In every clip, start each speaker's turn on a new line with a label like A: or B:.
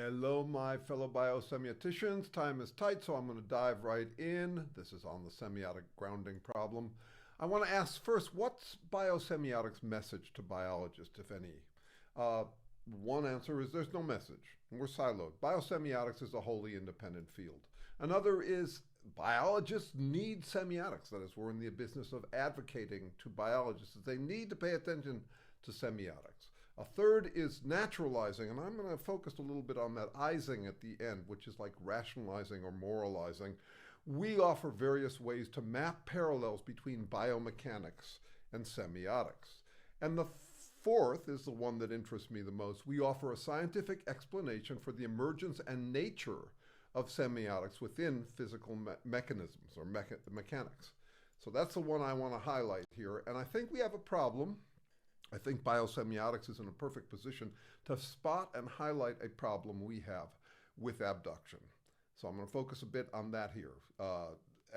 A: Hello, my fellow biosemioticians. Time is tight, so I'm going to dive right in. This is on the semiotic grounding problem. I want to ask first, what's biosemiotics' message to biologists, if any? One answer is there's no message. We're siloed. Biosemiotics is a wholly independent field. Another is biologists need semiotics. That is, we're in the business of advocating to biologists that they need to pay attention to semiotics. A third is naturalizing, and I'm going to focus a little bit on that ising at the end, which is like rationalizing or moralizing. We offer various ways to map parallels between biomechanics and semiotics. And the fourth is the one that interests me the most. We offer a scientific explanation for the emergence and nature of semiotics within physical mechanisms or mechanics. So that's the one I want to highlight here. And I think we have a problem. I think biosemiotics is in a perfect position to spot and highlight a problem we have with abduction. So I'm going to focus a bit on that here.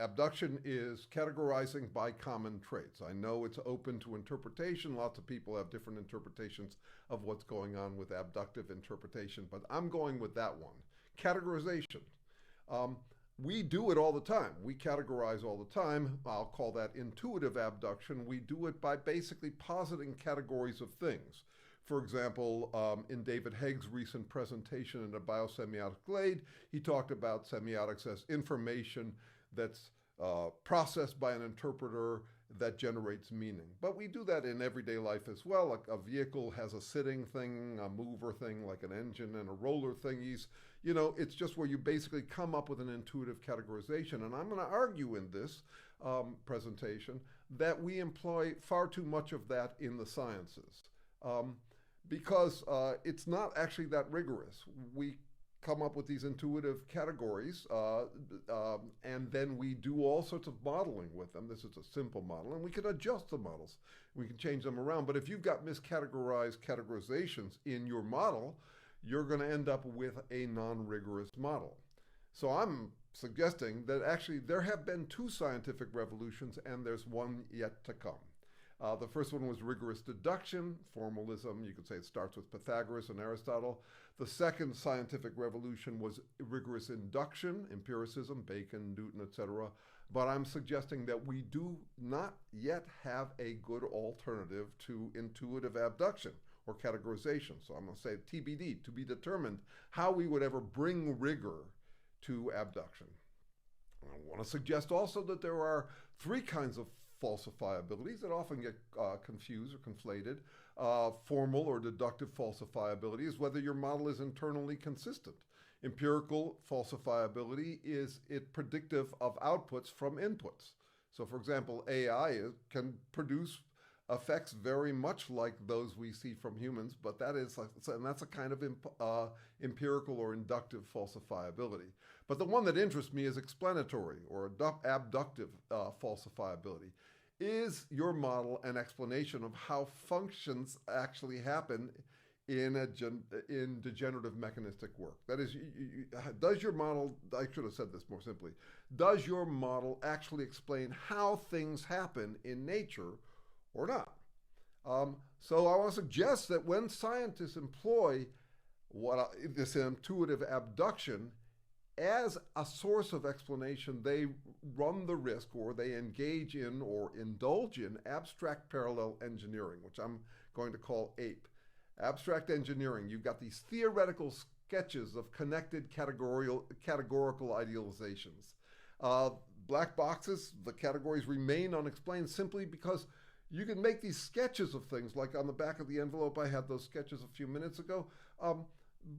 A: Abduction is categorizing by common traits. I know it's open to interpretation. Lots of people have different interpretations of what's going on with abductive interpretation, but I'm going with that one. Categorization. We do it all the time. We categorize all the time. I'll call that intuitive abduction. We do it by basically positing categories of things. For example, in David Haig's recent presentation in a Biosemiotic Glade, he talked about semiotics as information that's processed by an interpreter that generates meaning. But we do that in everyday life as well. Like a vehicle has a sitting thing, a mover thing, like an engine and a roller thingies. You know, it's just where you basically come up with an intuitive categorization. And I'm going to argue in this presentation that we employ far too much of that in the sciences because it's not actually that rigorous. We come up with these intuitive categories, and then we do all sorts of modeling with them. This is a simple model, and we can adjust the models. We can change them around. But if you've got miscategorized categorizations in your model, you're going to end up with a non-rigorous model. So I'm suggesting that actually there have been two scientific revolutions, and there's one yet to come. The first one was rigorous deduction, formalism. You could say it starts with Pythagoras and Aristotle. The second scientific revolution was rigorous induction, empiricism, Bacon, Newton, etc. But I'm suggesting that we do not yet have a good alternative to intuitive abduction or categorization. So I'm going to say TBD, to be determined, how we would ever bring rigor to abduction. I want to suggest also that there are three kinds of falsifiabilities that often get confused or conflated. Formal or deductive falsifiability is whether your model is internally consistent. Empirical falsifiability is it predictive of outputs from inputs. So for example, AI can produce effects very much like those we see from humans, but that's a kind of empirical or inductive falsifiability. But the one that interests me is explanatory or abductive falsifiability. Is your model an explanation of how functions actually happen in degenerative mechanistic work? That is, does your model, I should have said this more simply, does your model actually explain how things happen in nature or not? So I want to suggest that when scientists employ this intuitive abduction as a source of explanation, they run the risk or they engage in or indulge in abstract parallel engineering, which I'm going to call APE. Abstract engineering, you've got these theoretical sketches of connected categorical idealizations. Black boxes, the categories remain unexplained simply because you can make these sketches of things, like on the back of the envelope, I had those sketches a few minutes ago,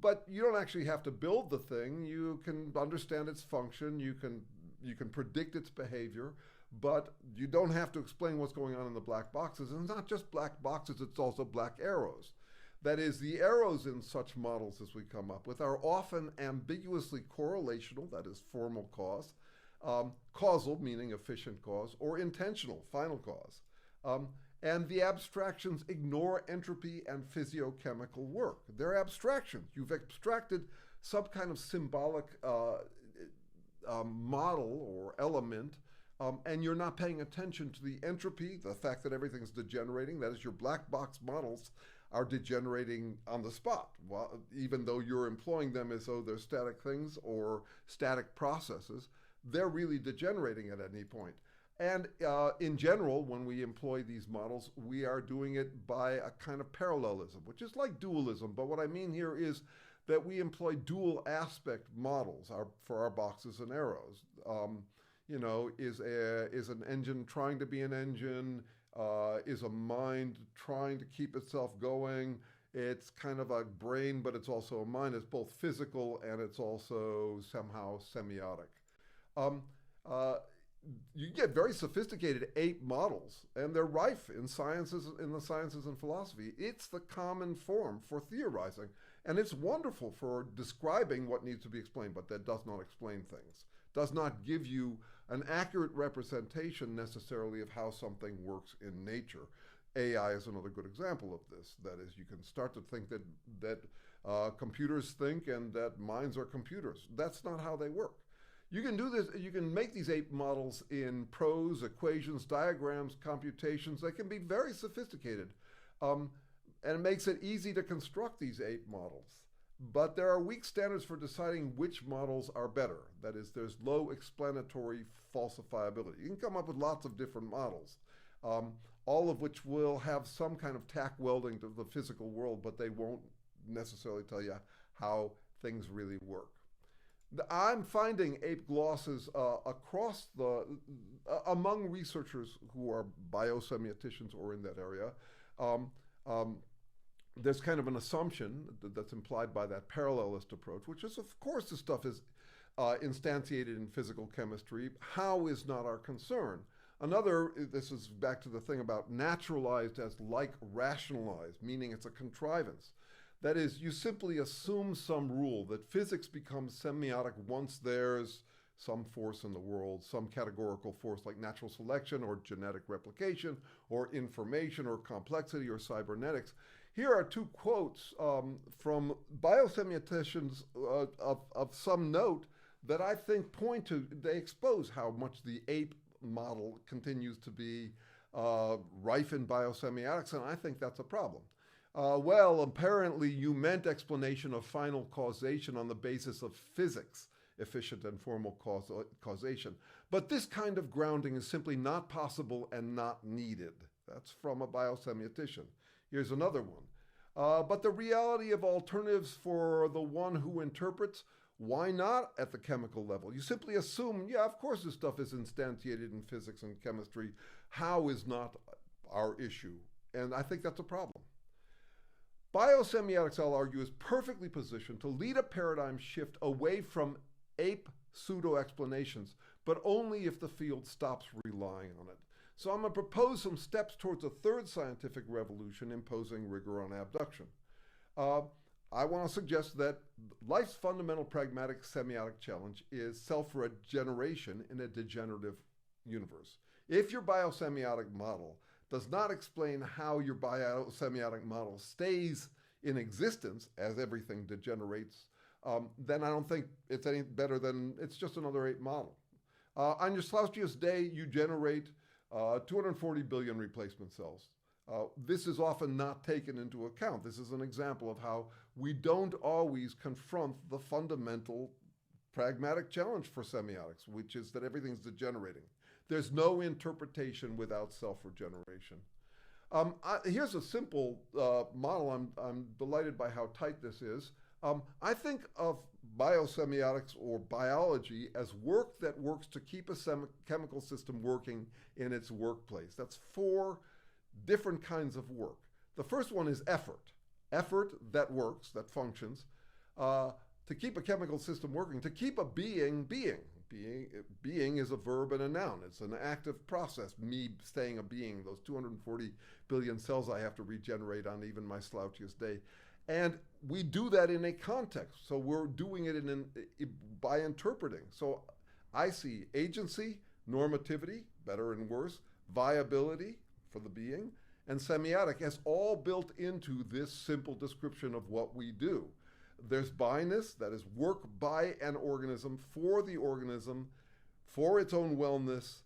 A: but you don't actually have to build the thing. You can understand its function, you can predict its behavior, but you don't have to explain what's going on in the black boxes. And it's not just black boxes, it's also black arrows. That is, the arrows in such models as we come up with are often ambiguously correlational, that is formal cause, causal, meaning efficient cause, or intentional, final cause. And the abstractions ignore entropy and physiochemical work. They're abstractions. You've abstracted some kind of symbolic model or element, and you're not paying attention to the entropy, the fact that everything's degenerating. That is, your black box models are degenerating on the spot, even though you're employing them as though they're static things or static processes. They're really degenerating at any point. And in general, when we employ these models, we are doing it by a kind of parallelism, which is like dualism. But what I mean here is that we employ dual aspect models for our boxes and arrows. Is an engine trying to be an engine? Is a mind trying to keep itself going? It's kind of a brain, but it's also a mind. It's both physical and it's also somehow semiotic. You get very sophisticated ape models, and they're rife in the sciences and philosophy. It's the common form for theorizing, and it's wonderful for describing what needs to be explained, but that does not explain things, does not give you an accurate representation necessarily of how something works in nature. AI is another good example of this. That is, you can start to think that computers think and that minds are computers. That's not how they work. You can do this, you can make these ape models in prose, equations, diagrams, computations. They can be very sophisticated. And it makes it easy to construct these ape models. But there are weak standards for deciding which models are better. That is, there's low explanatory falsifiability. You can come up with lots of different models, all of which will have some kind of tack welding to the physical world, but they won't necessarily tell you how things really work. I'm finding ape glosses across among researchers who are biosemioticians or in that area. There's kind of an assumption that's implied by that parallelist approach, which is, of course, this stuff is instantiated in physical chemistry. How is not our concern. This is back to the thing about naturalized as like rationalized, meaning it's a contrivance. That is, you simply assume some rule that physics becomes semiotic once there's some force in the world, some categorical force like natural selection or genetic replication or information or complexity or cybernetics. Here are two quotes from biosemioticians of some note that I think point to, they expose how much the ape model continues to be rife in biosemiotics, and I think that's a problem. Well, apparently you meant explanation of final causation on the basis of physics, efficient and formal causation. But this kind of grounding is simply not possible and not needed. That's from a biosemiotician. Here's another one. But the reality of alternatives for the one who interprets, why not at the chemical level? You simply assume, yeah, of course this stuff is instantiated in physics and chemistry. How is not our issue? And I think that's a problem. Biosemiotics, I'll argue, is perfectly positioned to lead a paradigm shift away from ape pseudo-explanations, but only if the field stops relying on it. So I'm going to propose some steps towards a third scientific revolution imposing rigor on abduction. I want to suggest that life's fundamental pragmatic semiotic challenge is self-regeneration in a degenerative universe. If your biosemiotic model does not explain how your biosemiotic model stays in existence as everything degenerates, then I don't think it's any better than, it's just another ape model. On your slouchiest day, you generate 240 billion replacement cells. This is often not taken into account. This is an example of how we don't always confront the fundamental pragmatic challenge for semiotics, which is that everything's degenerating. There's no interpretation without self-regeneration. Here's a simple model. I'm delighted by how tight this is. I think of biosemiotics or biology as work that works to keep a chemical system working in its workplace. That's 4 different kinds of work. The first one is effort. Effort that works, that functions, to keep a chemical system working, to keep a being. Being is a verb and a noun. It's an active process, me staying a being, those 240 billion cells I have to regenerate on even my slouchiest day. And we do that in a context. So we're doing it by interpreting. So I see agency, normativity, better and worse, viability for the being, and semiotic as all built into this simple description of what we do. There's by-ness, that is work by an organism, for the organism, for its own wellness,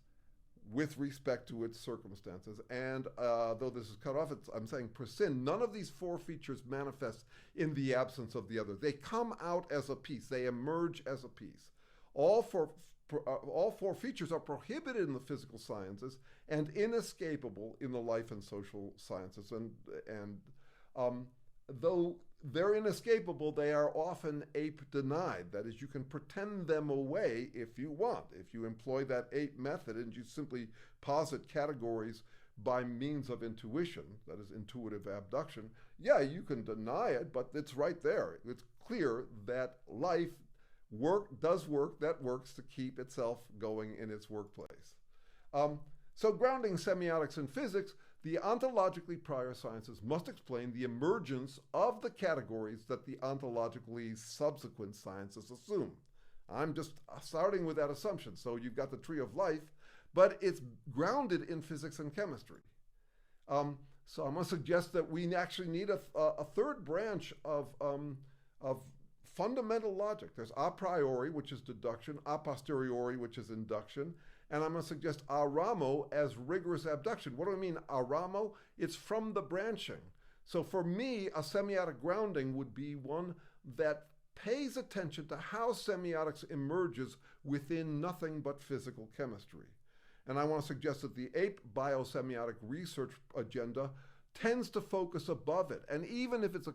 A: with respect to its circumstances. And though this is cut off, I'm saying per sin, none of these four features manifest in the absence of the other. They come out as a piece. They emerge as a piece. All four features are prohibited in the physical sciences and inescapable in the life and social sciences. And though they're inescapable, they are often ape-denied. That is, you can pretend them away if you want. If you employ that ape method and you simply posit categories by means of intuition, that is intuitive abduction, yeah, you can deny it, but it's right there. It's clear that life that works to keep itself going in its workplace. So grounding semiotics in physics, the ontologically prior sciences must explain the emergence of the categories that the ontologically subsequent sciences assume. I'm just starting with that assumption. So you've got the tree of life, but it's grounded in physics and chemistry. So I'm going to suggest that we actually need a third branch of fundamental logic. There's a priori, which is deduction, a posteriori, which is induction, and I'm going to suggest a ramo as rigorous abduction. What do I mean, a ramo? It's from the branching. So for me, a semiotic grounding would be one that pays attention to how semiotics emerges within nothing but physical chemistry. And I want to suggest that the ape biosemiotic research agenda tends to focus above it. And even if it's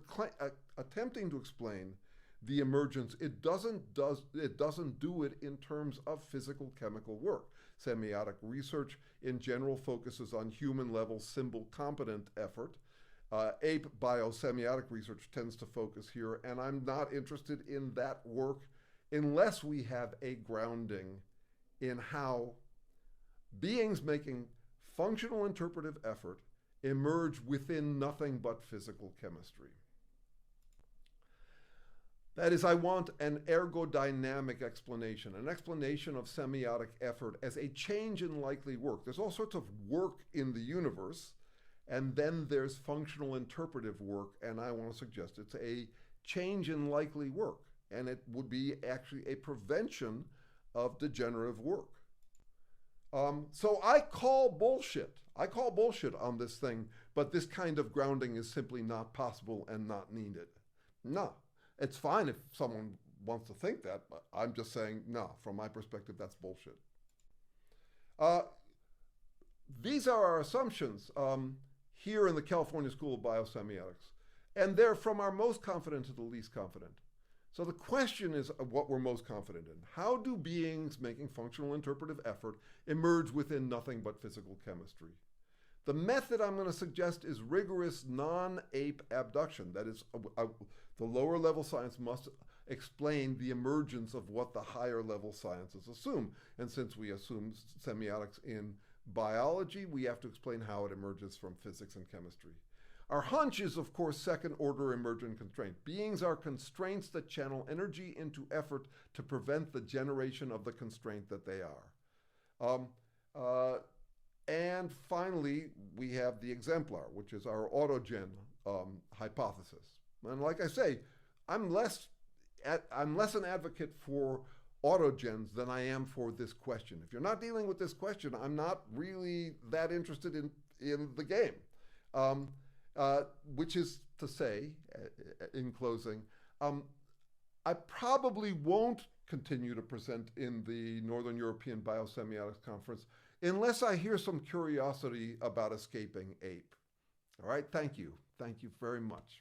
A: attempting to explain the emergence, it doesn't do it in terms of physical chemical work. Semiotic research in general focuses on human level symbol competent effort. Ape biosemiotic research tends to focus here, and I'm not interested in that work unless we have a grounding in how beings making functional interpretive effort emerge within nothing but physical chemistry. That is, I want an ergodynamic explanation, an explanation of semiotic effort as a change in likely work. There's all sorts of work in the universe, and then there's functional interpretive work, and I want to suggest it's a change in likely work, and it would be actually a prevention of degenerative work. So I call bullshit. I call bullshit on this thing, but this kind of grounding is simply not possible and not needed. No. It's fine if someone wants to think that, but I'm just saying, no, from my perspective, that's bullshit. These are our assumptions here in the California School of Biosemiotics, and they're from our most confident to the least confident. So the question is what we're most confident in. How do beings making functional interpretive effort emerge within nothing but physical chemistry? The method I'm going to suggest is rigorous non-ape abduction. That is, the lower level science must explain the emergence of what the higher level sciences assume. And since we assume semiotics in biology, we have to explain how it emerges from physics and chemistry. Our hunch is, of course, second order emergent constraint. Beings are constraints that channel energy into effort to prevent the generation of the constraint that they are. And finally, we have the exemplar, which is our autogen hypothesis. And like I say, I'm less an advocate for autogens than I am for this question. If you're not dealing with this question, I'm not really that interested in the game. Which is to say, in closing, I probably won't continue to present in the Northern European Biosemiotics Conference unless I hear some curiosity about escaping ape. All right, thank you. Thank you very much.